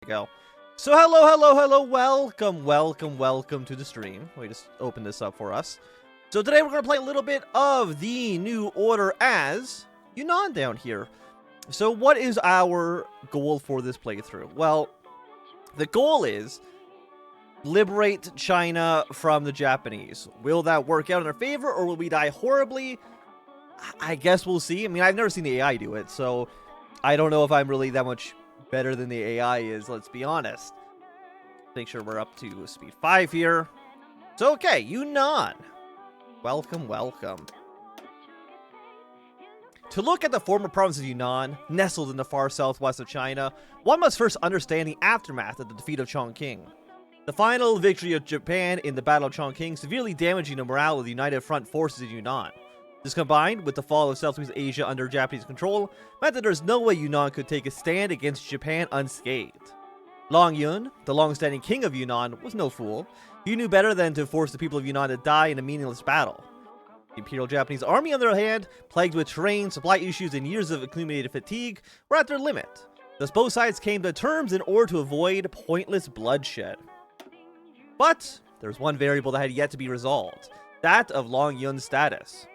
go. So hello, welcome to the stream. Let me just open this up for us. So today we're going to play a little bit of the New Order as Yunnan down here. So what is our goal for this playthrough? Well, the goal is liberate China from the Japanese. Will that work out in our favor, or will we die horribly? I guess we'll see. I mean, I've never seen the AI do it, so I don't know if I'm really that much better than the AI is, let's be honest. Make sure we're up to speed 5 here. So, okay, Yunnan. Welcome. To look at the former province of Yunnan, nestled in the far southwest of China, one must first understand the aftermath of the defeat of Chongqing. The final victory of Japan in the Battle of Chongqing severely damaging the morale of the United Front forces in Yunnan. This, combined with the fall of Southeast Asia under Japanese control, meant that there's no way Yunnan could take a stand against Japan unscathed. Long Yun, the long-standing king of Yunnan, was no fool. He knew better than to force the people of Yunnan to die in a meaningless battle. The Imperial Japanese Army, on the other hand, plagued with terrain, supply issues, and years of accumulated fatigue, were at their limit. Thus both sides came to terms in order to avoid pointless bloodshed. But there was one variable that had yet to be resolved, that of Long Yun's status.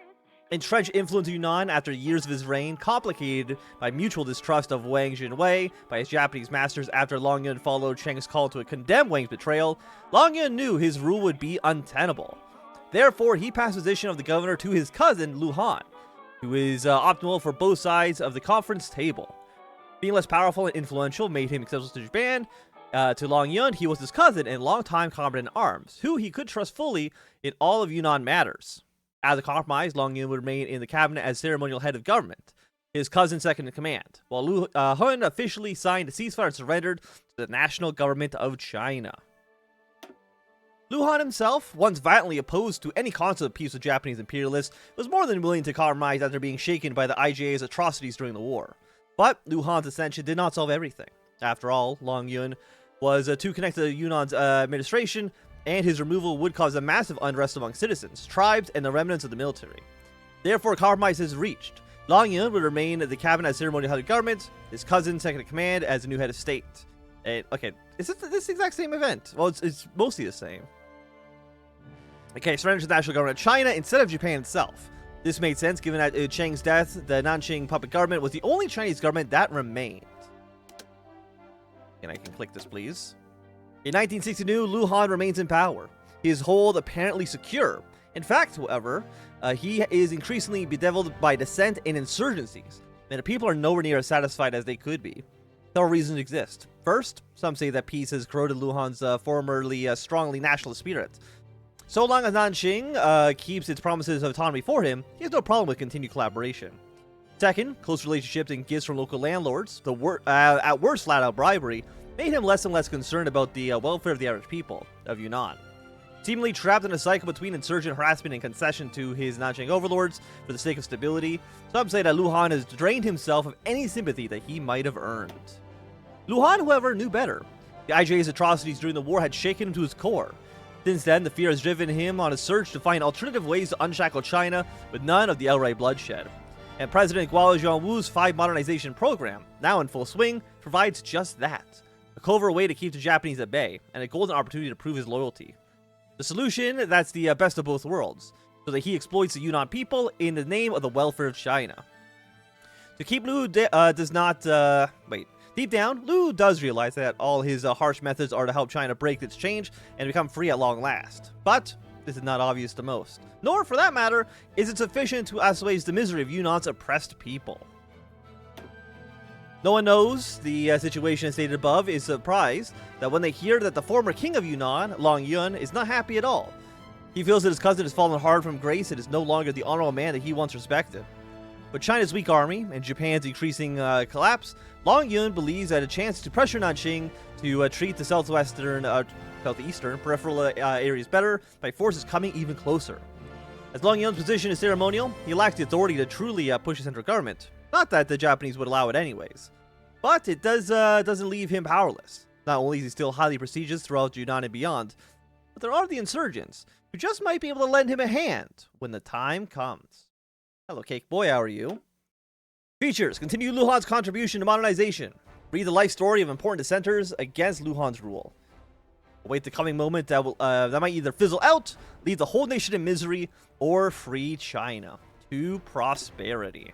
Entrenched influence of Yunnan after years of his reign, complicated by mutual distrust of Wang Jingwei by his Japanese masters after Long Yun followed Cheng's call to condemn Wang's betrayal, Long Yun knew his rule would be untenable. Therefore, he passed the position of the governor to his cousin Lu Han, who is optimal for both sides of the conference table. Being less powerful and influential made him accessible to Japan. To Long Yun, he was his cousin and longtime comrade in arms, who he could trust fully in all of Yunnan matters. As a compromise, Long Yun would remain in the cabinet as ceremonial head of government, his cousin second in command, while Lu Han officially signed a ceasefire and surrendered to the national government of China. Lu Han himself, once violently opposed to any concept of peace with Japanese imperialists, was more than willing to compromise after being shaken by the IJA's atrocities during the war. But Lu Han's ascension did not solve everything. After all, Long Yun was too connected to Yunnan's administration, and his removal would cause a massive unrest among citizens, tribes, and the remnants of the military. Therefore, a compromise is reached. Long Yun would remain the cabinet as ceremonial head of government, his cousin second in command as the new head of state. Okay, is this exact same event? Well, it's mostly the same. Okay, surrender to the national government of China instead of Japan itself. This made sense given that Cheng's death, the Nanjing puppet government was the only Chinese government that remained. And I can click this, please. In 1962, Lu Han remains in power, his hold apparently secure. In fact, however, he is increasingly bedeviled by dissent and insurgencies, and the people are nowhere near as satisfied as they could be. Several reasons exist. First, some say that peace has corroded Lu Han's formerly strongly nationalist spirit. So long as Nanjing keeps its promises of autonomy for him, he has no problem with continued collaboration. Second, close relationships and gifts from local landlords, at worst flat-out bribery, made him less and less concerned about the welfare of the average people of Yunnan. Seemingly trapped in a cycle between insurgent harassment and concession to his Nanjing overlords for the sake of stability, some say that Lu Han has drained himself of any sympathy that he might have earned. Lu Han, however, knew better. The IJA's atrocities during the war had shaken him to his core. Since then, the fear has driven him on a search to find alternative ways to unshackle China with none of the outright bloodshed. And President Guo Jianwu's 5 modernization program, now in full swing, provides just that. A covert way to keep the Japanese at bay, and a golden opportunity to prove his loyalty. The solution, that's the best of both worlds, so that he exploits the Yunnan people in the name of the welfare of China. To keep Lu does not, deep down, Lu does realize that all his harsh methods are to help China break its change and become free at long last. But this is not obvious to most. Nor, for that matter, is it sufficient to assuage the misery of Yunnan's oppressed people. No one knows the situation stated above is surprised that when they hear that the former king of Yunnan, Long Yun, is not happy at all. He feels that his cousin has fallen hard from grace and is no longer the honorable man that he once respected. With China's weak army and Japan's increasing collapse, Long Yun believes that a chance to pressure Nanjing to treat the southeastern peripheral areas better by forces coming even closer. As Long Yun's position is ceremonial, he lacks the authority to truly push the central government. Not that the Japanese would allow it anyways. But it doesn't leave him powerless. Not only is he still highly prestigious throughout Yunnan and beyond, but there are the insurgents, who just might be able to lend him a hand when the time comes. Hello, Cake Boy, how are you? Features: continue Lu Han's contribution to modernization. Read the life story of important dissenters against Luhan's rule. Await the coming moment that will that might either fizzle out, leave the whole nation in misery, or free China to prosperity.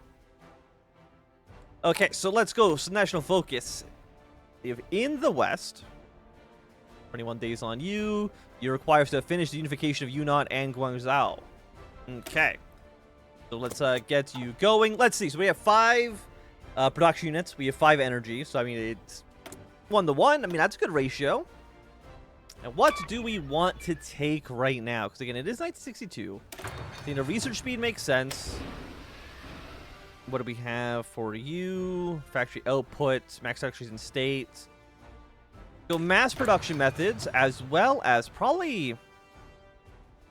Okay, so let's go. So national focus. If in the West, 21 days on you. You're required to finish the unification of Yunnan and Guangzhou. Okay. So let's get you going. Let's see. So we have 5 production units. We have 5 energy. So, I mean, it's 1 to 1. I mean, that's a good ratio. And what do we want to take right now? Because, again, it is 1962. I think the research speed makes sense. What do we have for you? Factory output, max factories in state. So mass production methods, as well as probably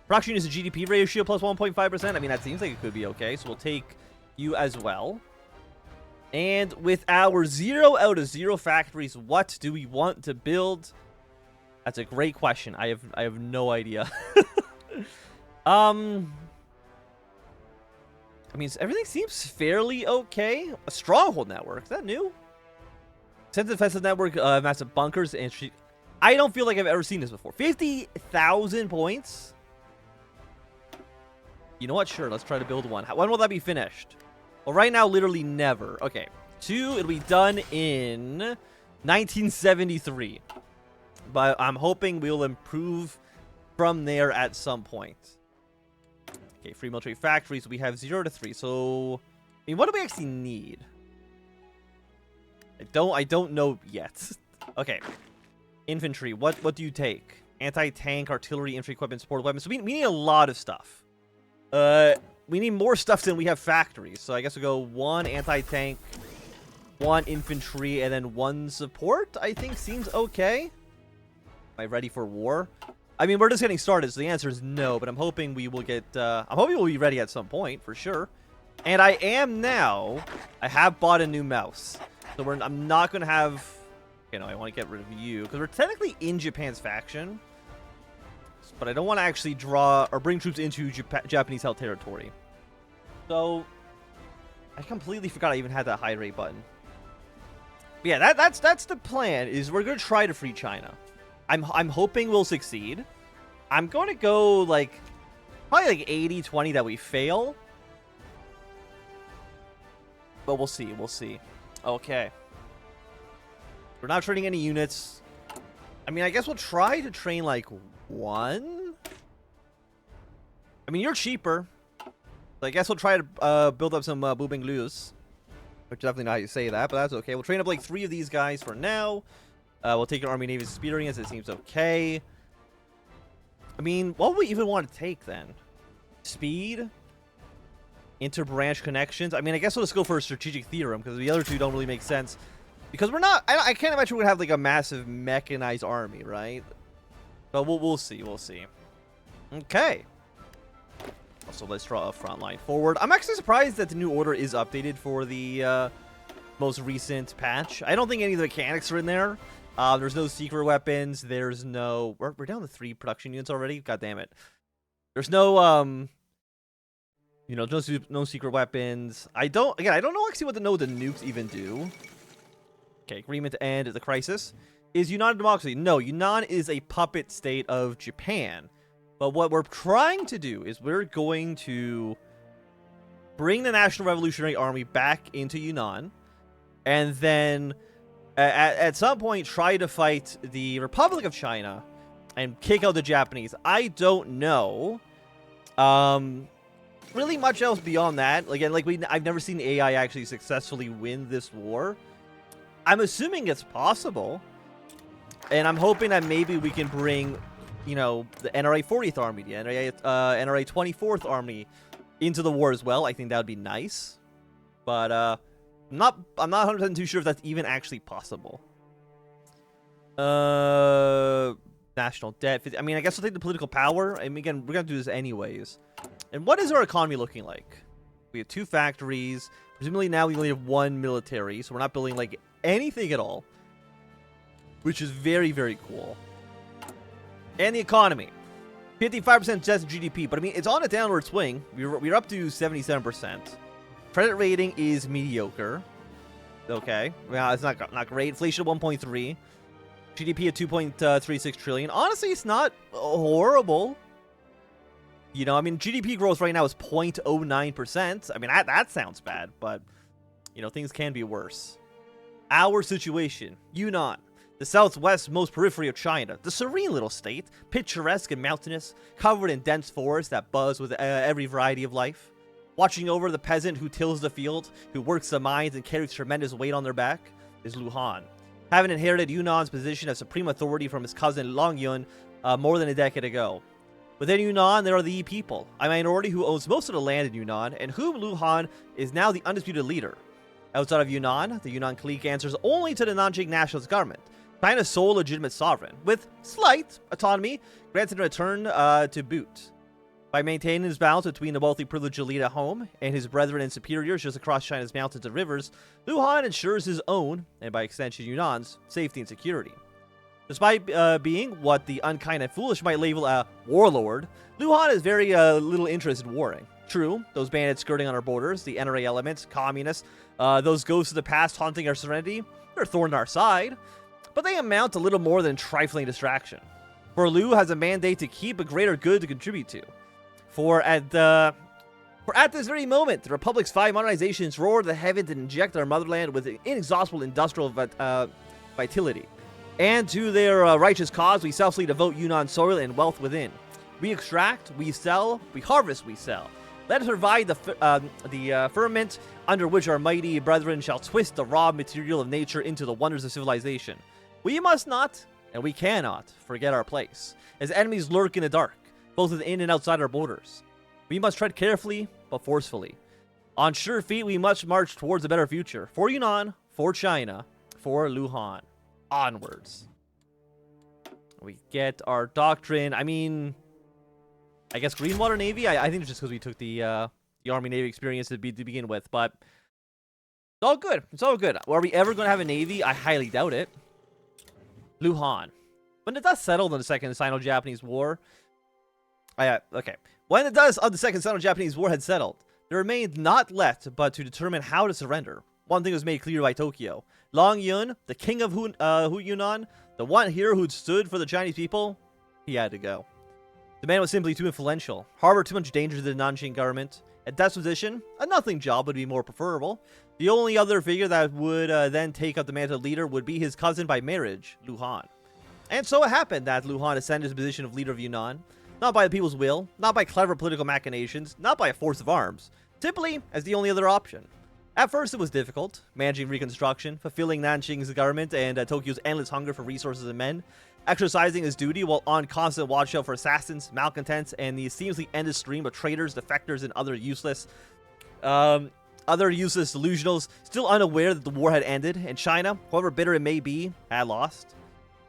production units to GDP ratio plus 1.5%. I mean, that seems like it could be okay. So we'll take you as well. And with our 0 out of 0 factories, what do we want to build? That's a great question. I have no idea. I mean, everything seems fairly okay. A stronghold network, is that new? Sensitive defensive network, massive bunkers, and I don't feel like I've ever seen this before. 50,000 points. You know what? Sure, let's try to build one. When will that be finished? Well, right now, literally never. Okay. 2, it'll be done in 1973. But I'm hoping we'll improve from there at some point. Okay, free military factories. We have 0 to 3. So, I mean, what do we actually need? I don't know yet. Okay. Infantry. What do you take? Anti-tank, artillery, infantry equipment, support weapons. So we need a lot of stuff. We need more stuff than we have factories. So I guess we'll go 1 anti-tank, 1 infantry, and then 1 support, I think seems okay. Am I ready for war? I mean, we're just getting started, so the answer is no, but I'm hoping we will get, I'm hoping we'll be ready at some point, for sure. And I am now. I have bought a new mouse. So I'm not going to have, okay, no, I want to get rid of you, because we're technically in Japan's faction. But I don't want to actually draw, or bring troops into Japanese-held territory. So, I completely forgot I even had that high rate button. But yeah, that's the plan, is we're going to try to free China. I'm hoping we'll succeed. I'm going to go, like, probably like 80-20 that we fail. But we'll see, we'll see. Okay. We're not training any units. I mean, I guess we'll try to train, like, 1? I mean, you're cheaper. So I guess we'll try to build up some booming loose. Which is definitely not how you say that, but that's okay. We'll train up, like, 3 of these guys for now. We'll take an Army Navy experience. It seems okay. I mean, what would we even want to take then? Speed? Inter-branch connections? I mean, I guess we'll just go for a strategic theorem, because the other 2 don't really make sense. Because we're not... I can't imagine we're going to have, like, a massive mechanized army, right? But we'll see. We'll see. Okay. Also, let's draw a front line forward. I'm actually surprised that the new order is updated for the most recent patch. I don't think any of the mechanics are in there. There's no secret weapons. There's no... We're down to 3 production units already? God damn it. There's no, you know, no secret weapons. I don't know actually what the nukes even do. Okay, agreement to end the crisis. Is Yunnan a democracy? No, Yunnan is a puppet state of Japan. But what we're trying to do is we're going to bring the National Revolutionary Army back into Yunnan. And then at some point try to fight the Republic of China and kick out the Japanese. I don't know really much else beyond that. Again, like I've never seen AI actually successfully win this war. I'm assuming it's possible. And I'm hoping that maybe we can bring, you know, the NRA 40th Army, the NRA 24th Army into the war as well. I think that would be nice. But I'm not 100% too sure if that's even actually possible. National debt. I mean, I guess we'll take the political power. I mean, again, we're going to do this anyways. And what is our economy looking like? We have 2 factories. Presumably now we only have 1 military, so we're not building, like, anything at all. Which is very, very cool. And the economy. 55% just GDP. But, I mean, it's on a downward swing. We're up to 77%. Credit rating is mediocre. Okay. Well, it's not great. Inflation at 1.3. GDP at 2.36 trillion. Honestly, it's not horrible. You know, I mean, GDP growth right now is 0.09%. I mean, that sounds bad, but, you know, things can be worse. Our situation. Yunnan. The southwest-most periphery of China. The serene little state, picturesque and mountainous, covered in dense forests that buzz with every variety of life. Watching over the peasant who tills the field, who works the mines and carries tremendous weight on their back, is Lu Han. Having inherited Yunnan's position as supreme authority from his cousin Long Yun more than a decade ago. Within Yunnan, there are the Yi people, a minority who owns most of the land in Yunnan, and whom Lu Han is now the undisputed leader. Outside of Yunnan, the Yunnan clique answers only to the Nanjing nationalist government, China's sole legitimate sovereign, with slight autonomy granted in return to boot. By maintaining his balance between the wealthy privileged elite at home and his brethren and superiors just across China's mountains and rivers, Lu Han ensures his own, and by extension Yunnan's, safety and security. Despite being what the unkind and foolish might label a warlord, Lu Han has very little interest in warring. True, those bandits skirting on our borders, the NRA elements, communists, those ghosts of the past haunting our serenity, they're a thorn in our side, but they amount to little more than trifling distraction. For Lu has a mandate to keep a greater good to contribute to. For at this very moment, the Republic's 5 modernizations roar to the heavens and inject our motherland with inexhaustible industrial vitality. And to their righteous cause, we selflessly devote Yunnan soil and wealth within. We extract, we sell, we harvest, we sell. Let us provide the firmament under which our mighty brethren shall twist the raw material of nature into the wonders of civilization. We must not, and we cannot, forget our place, as enemies lurk in the dark, both within and outside our borders. We must tread carefully, but forcefully. On sure feet, we must march towards a better future. For Yunnan, for China, for Lu Han. Onwards. We get our doctrine. I mean, I guess Greenwater Navy? I think it's just because we took the Army-Navy experience to begin with, but it's all good. It's all good. Are we ever going to have a Navy? I highly doubt it. Lu Han. When the dust settled on the Second Sino-Japanese War... okay. When the dust of the Second Sino-Japanese War had settled, there remained not left but to determine how to surrender. One thing was made clear by Tokyo. Long Yun, the king of Yunnan, the one hero who'd stood for the Chinese people, he had to go. The man was simply too influential, harbored too much danger to the Nanjing government. At that position, a nothing job would be more preferable. The only other figure that would then take up the mantle of leader would be his cousin by marriage, Lu Han. And so it happened that Lu Han ascended to the position of leader of Yunnan, not by the people's will, not by clever political machinations, not by a force of arms, simply as the only other option. At first it was difficult, managing reconstruction, fulfilling Nanjing's government and Tokyo's endless hunger for resources and men, exercising his duty while on constant watch out for assassins, malcontents, and the seemingly endless stream of traitors, defectors, and other useless delusionals, still unaware that the war had ended, and China, however bitter it may be, had lost.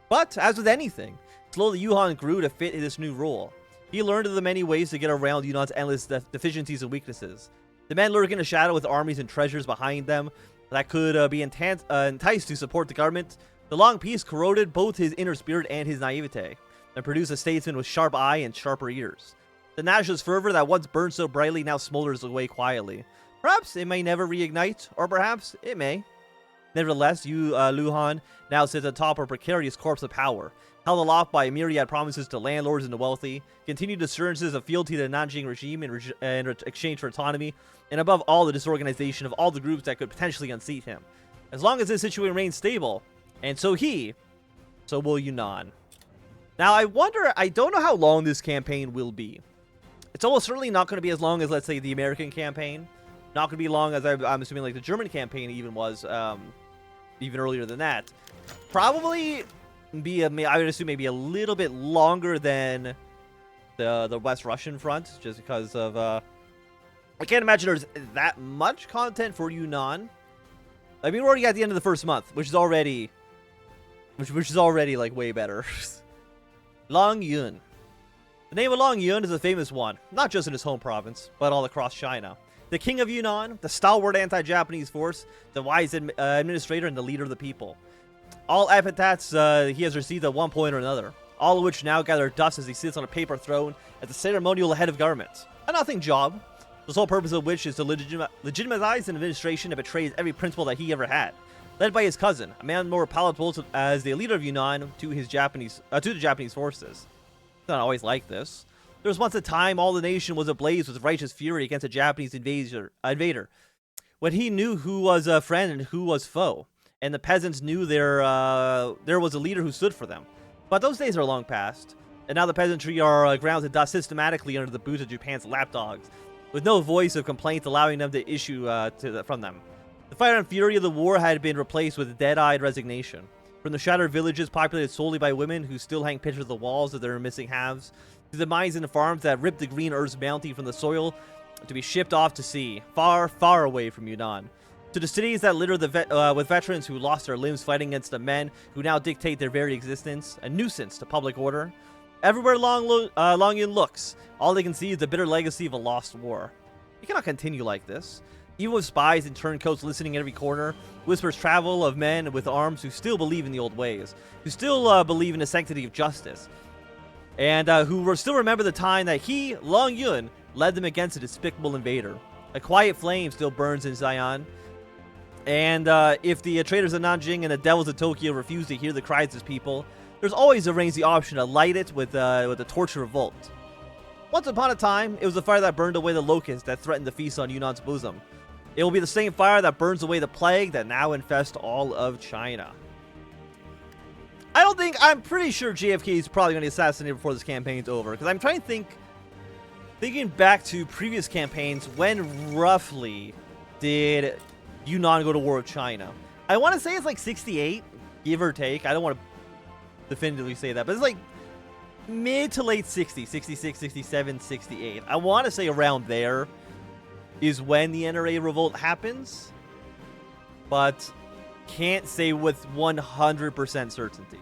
But, as with anything, slowly Yuhan grew to fit in this new role. He learned of the many ways to get around Yunnan's endless deficiencies and weaknesses. The men lurk in the shadow with armies and treasures behind them that could be enticed to support the government. The long peace corroded both his inner spirit and his naivete, and produced a statesman with sharp eye and sharper ears. The nationalist fervor that once burned so brightly now smolders away quietly. Perhaps it may never reignite, or perhaps it may. Nevertheless, Lu Han now sits atop a precarious corpse of power, held aloft by myriad promises to landlords and the wealthy, continued assurances of fealty to the Nanjing regime in exchange for autonomy, and above all, the disorganization of all the groups that could potentially unseat him. As long as this situation remains stable, and so will Yunnan. Now, I don't know how long this campaign will be. It's almost certainly not going to be as long as, let's say, the American campaign. Not going to be long as I'm assuming like the German campaign even was, even earlier than that. Probably be, I would assume maybe a little bit longer than the West Russian front, just because of, I can't imagine there's that much content for Yunnan. I mean, we're already at the end of the first month, which is already like way better. Long Yun. The name of Long Yun is a famous one, not just in his home province, but all across China. The king of Yunnan, the stalwart anti-Japanese force, the wise administrator, and the leader of the people. All epithets he has received at one point or another, all of which now gather dust as he sits on a paper throne as the ceremonial head of government. A nothing job, the sole purpose of which is to legitimize an administration that betrays every principle that he ever had. led by his cousin, a man more palatable as the leader of Yunnan to the Japanese forces. It's not always like this. There was once a time all the nation was ablaze with righteous fury against a Japanese invader, when he knew who was a friend and who was foe, and the peasants knew there was a leader who stood for them. But those days are long past, and now the peasantry are ground to dust systematically under the boots of Japan's lapdogs, with no voice of complaint allowing them to issue from them. The fire and fury of the war had been replaced with dead-eyed resignation. From the shattered villages populated solely by women who still hang pictures of the walls of their missing halves, to the mines and farms that ripped the green earth's bounty from the soil to be shipped off to sea, far, far away from Yunnan, to the cities that litter with veterans who lost their limbs fighting against the men who now dictate their very existence, a nuisance to public order. Everywhere Long Yun looks, all they can see is the bitter legacy of a lost war. You cannot continue like this. Even with spies and turncoats listening at every corner, whispers travel of men with arms who still believe in the old ways, who still believe in the sanctity of justice, and who still remember the time that he, Long Yun, led them against a despicable invader. A quiet flame still burns in Zion, and if the traitors of Nanjing and the devils of Tokyo refuse to hear the cries of his people, there's always arranged the option to light it with the torch of revolt. Once upon a time, it was the fire that burned away the locusts that threatened to feast on Yunnan's bosom. It will be the same fire that burns away the plague that now infests all of China. I'm pretty sure JFK is probably going to be assassinated before this campaign's over, because I'm trying to thinking back to previous campaigns, when roughly did Yunnan go to war with China? I want to say it's like 68, give or take. I don't want to definitively say that, but it's like mid to late 60s, 66, 67, 68. I want to say around there is when the NRA revolt happens, but can't say with 100% certainty.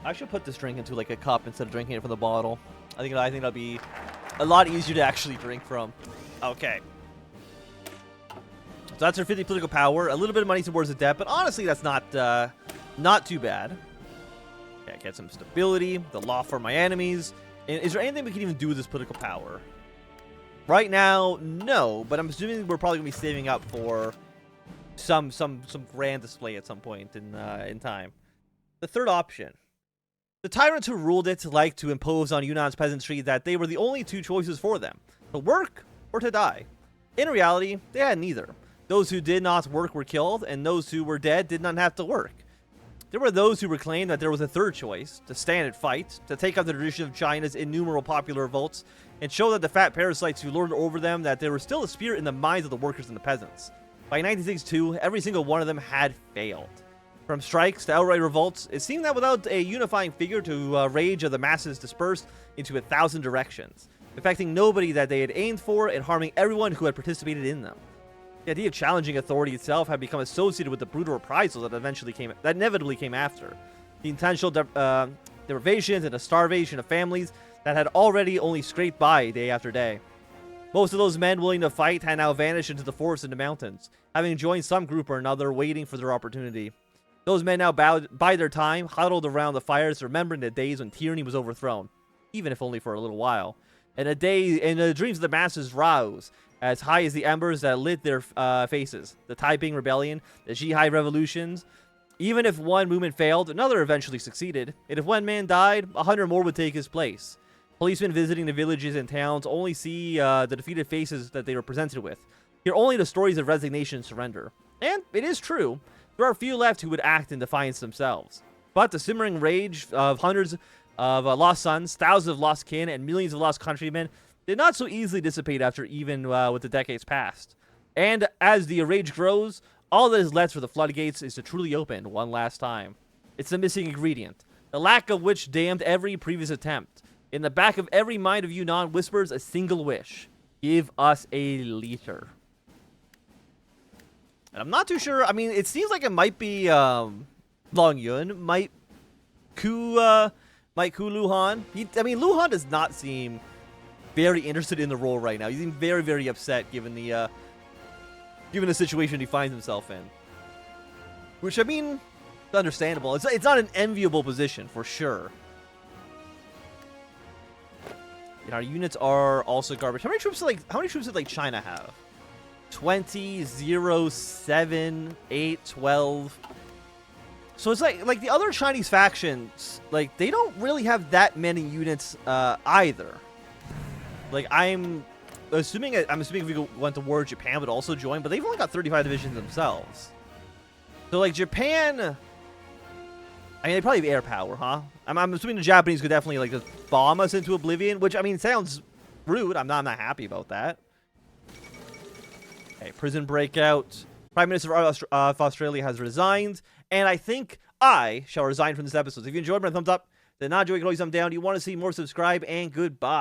I should put this drink into like a cup instead of drinking it from the bottle. I think that'll be a lot easier to actually drink from. Okay. So that's our 50 political power. A little bit of money towards the debt, but honestly, that's not too bad. Okay, get some stability. The law for my enemies. And is there anything we can even do with this political power? Right now, no. But I'm assuming we're probably gonna be saving up for some grand display at some point in time. The third option. The tyrants who ruled it liked to impose on Yunnan's peasantry that they were the only two choices for them, to work or to die. In reality, they had neither. Those who did not work were killed, and those who were dead did not have to work. There were those who proclaimed that there was a third choice, to stand and fight, to take up the tradition of China's innumerable popular revolts, and show that the fat parasites who lorded over them that there was still a spirit in the minds of the workers and the peasants. By 1962, every single one of them had failed. From strikes to outright revolts, it seemed that without a unifying figure to rage of the masses dispersed into 1,000 directions, affecting nobody that they had aimed for and harming everyone who had participated in them. The idea of challenging authority itself had become associated with the brutal reprisals that inevitably came after. The intentional deprivations and the starvation of families that had already only scraped by day after day. Most of those men willing to fight had now vanished into the forests and the mountains, having joined some group or another waiting for their opportunity. Those men now bide their time, huddled around the fires, remembering the days when tyranny was overthrown, even if only for a little while. And the dreams of the masses rose, as high as the embers that lit their faces. The Taiping Rebellion, the Zhihai Revolutions. Even if one movement failed, another eventually succeeded. And if one man died, 100 more would take his place. Policemen visiting the villages and towns only see the defeated faces that they were presented with. Hear only the stories of resignation and surrender. And it is true, there are few left who would act in defiance themselves. But the simmering rage of hundreds of lost sons, thousands of lost kin, and millions of lost countrymen did not so easily dissipate after even with the decades past. And as the rage grows, all that is left for the floodgates is to truly open one last time. It's the missing ingredient, the lack of which damned every previous attempt. In the back of every mind of Yunnan whispers a single wish. Give us a liter. And I'm not too sure. I mean, it seems like it might be Long Yun. Might coup Luhan. Luhan does not seem very interested in the role right now. He seems very, very upset given the situation he finds himself in. Which, I mean, it's understandable. It's not an enviable position for sure. You know, our units are also garbage. How many troops did China have? 20, 0, 7, 8, 12. So it's like the other Chinese factions, like, they don't really have that many units either. Like, I'm assuming if we went to war with Japan would also join, but they've only got 35 divisions themselves. So, like, Japan, I mean, they probably have air power, huh? I'm assuming the Japanese could definitely, like, just bomb us into oblivion, which, I mean, sounds rude. I'm not happy about that. Okay, prison breakout. Prime Minister of Australia has resigned, and I think I shall resign from this episode. So if you enjoyed, my thumbs up. If not enjoy, you can always thumb down. Do you want to see more, subscribe, and goodbye.